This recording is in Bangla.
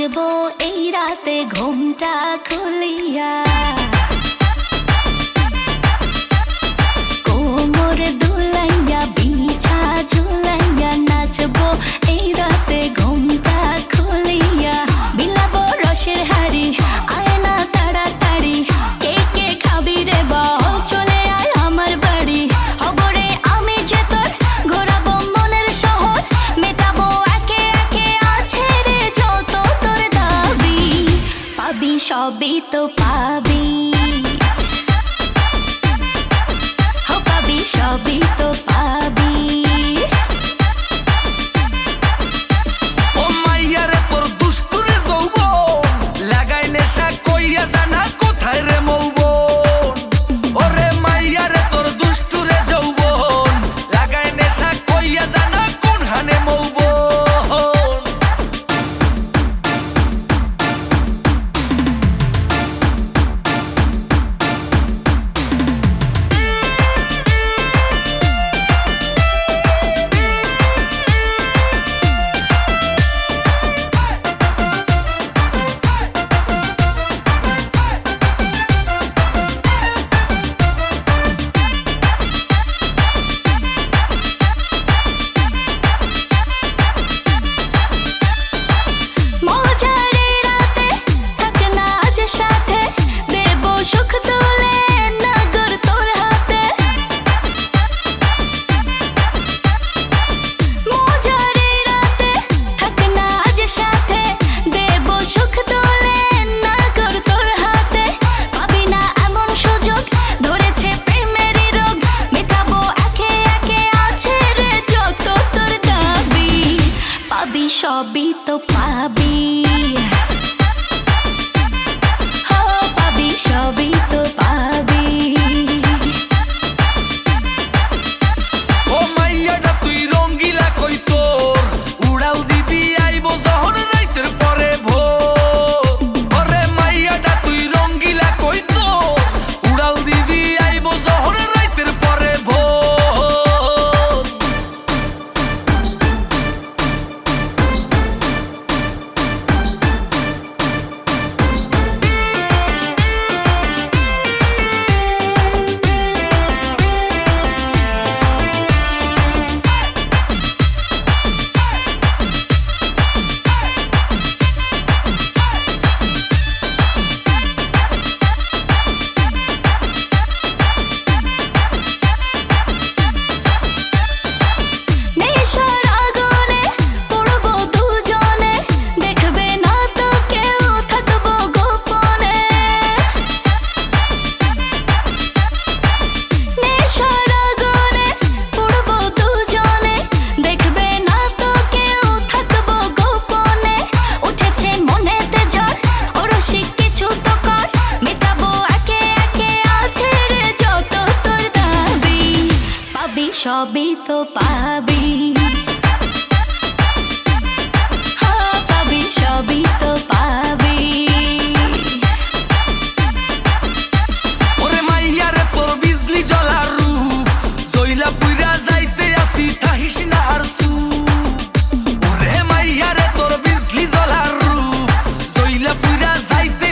নাচবো এই রাতে ঘুমটা খুলিয়া, কোমর দুলাইয়া বিছা ঝুলাইয়া নাচবো এই রাতে ঘুমটা খুলিয়া। বিলাবো রসের হাড়ি আয় না তাড়াতাড়ি, কে কে খাবি রে বল চলে আয় আমার বাড়ি। হবরে আমি যে তোর ঘোরাবো মনের শহর, মেটাবো একে একে আছে রে যত তোর দাবি। পাবি সবই তো পাবি, পাবি সবই তো পাবি। ও মাইয়া রে তোর দুষ্টুরে যৌবন, লাগাই নেশা কইয়া জানা কোথায় রে মৌবন। ওরে মাইয়া রে তোর দুষ্টুরে যৌবন, লাগাই নেশা কইয়া জানা কোন হানে মৌবন। সুখ তুলে নগর তোর হাতে, মজারে রাতে থাক না আজ সাথে, দেব সুখ তুলে নগর তোর হাতে। পাবি না এমন সুযোগ, ধরেছে প্রেমেরই রোগ, মেটাবো একে একে আছে রে যত তোর দাবি। পাবি সবই তো পাবি, সবই তো পাবি। ও মাইয়াটা তুই রঙ্গিলা কই তোর, উড়াল দিবি আইবো যখন রাইতের পরে ভোর। ওরে মাইয়াটা তুই রঙ্গিলা কই তোর, উড়াল দিবি আইবো যখন রাইতের পরে ভোর। সবই তো পাবি, পাবি সবই তো পাবি। ওরে মাইয়া রে তোর বিজলি জ্বলার রূপ, জইলা পুইরা যাইতে আসি থাকিস না আর ওরে মাইয়া রে তোর বিজলি জ্বলার রূপ, জইলা পুইরা যাইতে